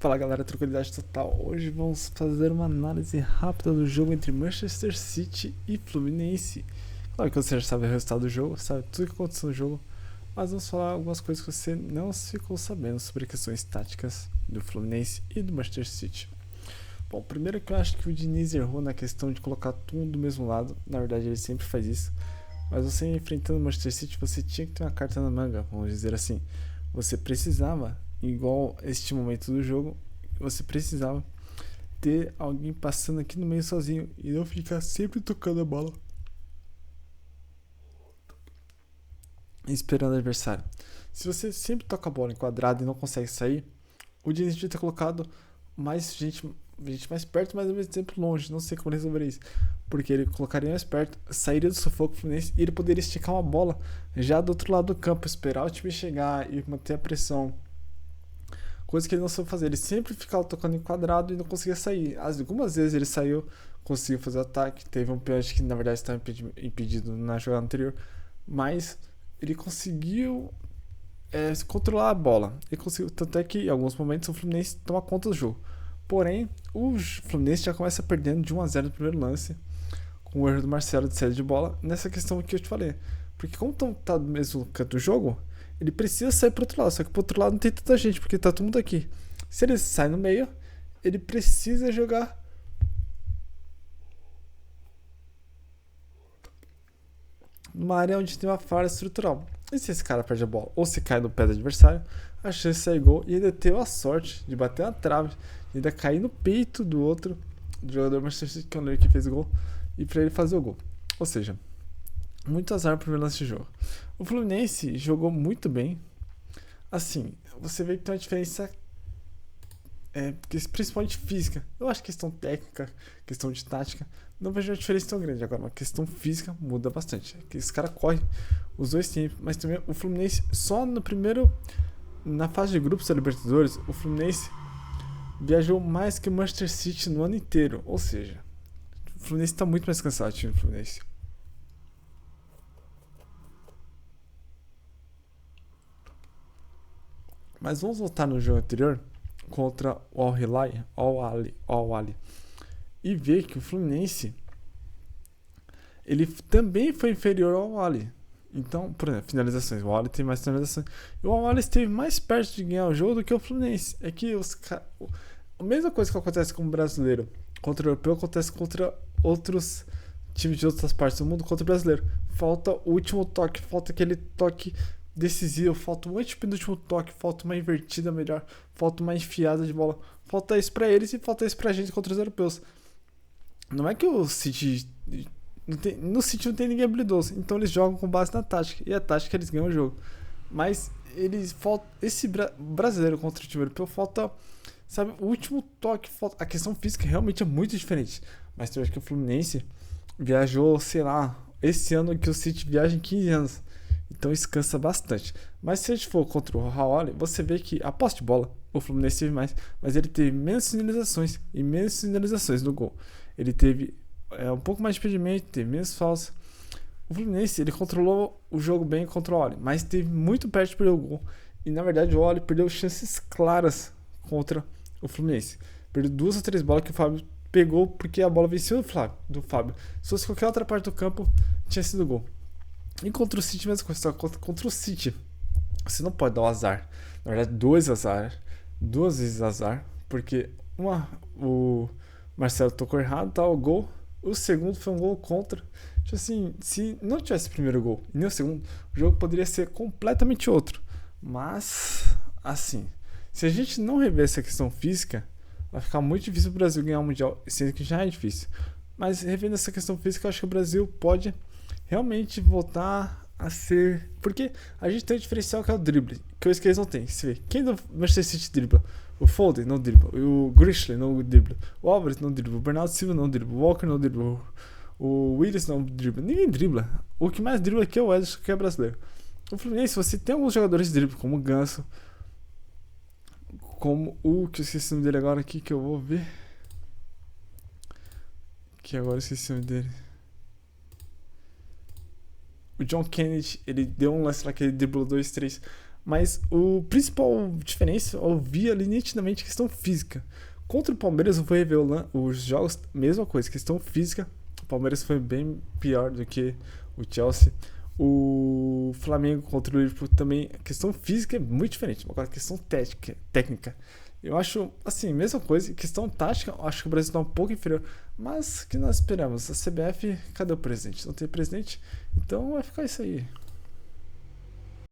Fala galera, tranquilidade total. Hoje vamos fazer uma análise rápida do jogo entre Manchester City e Fluminense. Claro que você já sabe o resultado do jogo, sabe tudo o que aconteceu no jogo, mas vamos falar algumas coisas que você não ficou sabendo sobre questões táticas do Fluminense e do Manchester City. Bom, primeiro que eu acho que o Diniz errou na questão de colocar tudo do mesmo lado. Na verdade ele sempre faz isso, mas você enfrentando o Manchester City você tinha que ter uma carta na manga, vamos dizer assim. Você precisava, igual este momento do jogo, você precisava ter alguém passando aqui no meio sozinho e não ficar sempre tocando a bola esperando o adversário. Se você sempre toca a bola enquadrado e não consegue sair, o Diniz devia ter colocado mais gente mais perto, mas ao mesmo tempo longe. Não sei como resolver isso. Porque ele colocaria mais perto, sairia do sufoco Fluminense e ele poderia esticar uma bola já do outro lado do campo, esperar o time chegar e manter a pressão. Coisa que ele não soube fazer. Ele sempre ficava tocando em quadrado e não conseguia sair. Algumas vezes ele saiu, conseguiu fazer o ataque. Teve um pênalti que na verdade estava impedido na jogada anterior. Mas ele conseguiu controlar a bola. Ele conseguiu, tanto é que em alguns momentos o Fluminense toma conta do jogo. Porém, o Fluminense já começa perdendo de 1-0 no primeiro lance, com o erro do Marcelo de saída de bola, nessa questão que eu te falei. Porque como tá no mesmo canto do jogo, ele precisa sair pro outro lado, só que pro outro lado não tem tanta gente, porque tá todo mundo aqui. Se ele sai no meio, ele precisa jogar numa área onde tem uma falha estrutural. E se esse cara perde a bola ou se cai no pé do adversário, a chance de sair gol e ainda ter a sorte de bater na trave, e ainda cair no peito do outro, do jogador Manchester City, que é o que fez o gol, e pra ele fazer o gol. Ou seja, muito azar no primeiro lance de jogo. O Fluminense jogou muito bem. Assim, você vê que tem uma diferença, principalmente física. Eu acho que questão técnica, questão de tática, não vejo uma diferença tão grande. Agora, uma questão física muda bastante. Que esse cara corre os dois tempos, mas também o Fluminense só no primeiro, na fase de grupos da Libertadores, o Fluminense viajou mais que o Manchester City no ano inteiro. Ou seja, o Fluminense está muito mais cansado, o time do Fluminense. Mas vamos voltar no jogo anterior contra o Al-Ahly e ver que o Fluminense ele também foi inferior ao Al-Ahly. Então, por exemplo, finalizações. O Al-Ahly tem mais finalizações. E o Al-Ahly esteve mais perto de ganhar o jogo do que o Fluminense. É que a mesma coisa que acontece com o brasileiro contra o europeu acontece contra outros times de outras partes do mundo contra o brasileiro. Falta o último toque, falta aquele toque decisivo, falta um antepenúltimo toque, falta uma invertida melhor, falta uma enfiada de bola. Falta isso pra eles e falta isso pra gente contra os europeus. Não é que o City no City não tem ninguém habilidoso, então eles jogam com base na tática, e a tática eles ganham o jogo. Mas eles falta esse brasileiro contra o time europeu, falta, sabe, o último toque, falta, a questão física realmente é muito diferente. Mas eu acho que o Fluminense viajou, sei lá, esse ano que o City viaja em 15 anos. Então isso cansa bastante. Mas se a gente for contra o Raul, você vê que a posse de bola, o Fluminense teve mais, mas ele teve menos finalizações e menos finalizações no gol. Ele teve um pouco mais de impedimento, teve menos faltas. O Fluminense ele controlou o jogo bem contra o Oli, mas teve muito perto de perder o gol. E na verdade o Oli perdeu chances claras contra o Fluminense. Perdeu 2 ou 3 bolas que o Fábio pegou porque a bola venceu do Fábio. Se fosse qualquer outra parte do campo, tinha sido gol. E contra o City, mesma coisa. Contra o City, você não pode dar um azar. Na verdade, 2 vezes azar. Porque o Marcelo tocou errado, tá, o gol. O segundo foi um gol contra. Tipo assim, se não tivesse o primeiro gol e nem o segundo, o jogo poderia ser completamente outro. Mas, assim, se a gente não rever essa questão física, vai ficar muito difícil o Brasil ganhar o Mundial, sendo que já é difícil. Mas revendo essa questão física, eu acho que o Brasil pode realmente voltar a ser. Porque a gente tem um diferencial que é o drible, que eu esqueci não tem. Você vê, quem do Manchester City dribla? O Foden não dribla, o Grishley não dribla, o Alvarez não dribla, o Bernardo Silva não dribla, o Walker não dribla, o Willis não dribla, ninguém dribla. O que mais dribla aqui é o Ederson, que é brasileiro. O Fluminense, você tem alguns jogadores de drible, como o Ganso, como o que eu esqueci o nome dele agora aqui, que eu vou ver. Que agora eu esqueci o nome dele. O John Kennedy, ele deu um lance lá que ele driblou 2, 3. Mas o principal diferença eu vi ali nitidamente questão física. Contra o Palmeiras eu fui rever os jogos, mesma coisa, questão física. O Palmeiras foi bem pior do que o Chelsea. O Flamengo contra o Liverpool também, a questão física é muito diferente. Agora, a questão técnica, eu acho, assim, mesma coisa. Questão tática, eu acho que o Brasil está um pouco inferior. Mas o que nós esperamos? A CBF, cadê o presidente? Não tem presidente, então vai ficar isso aí.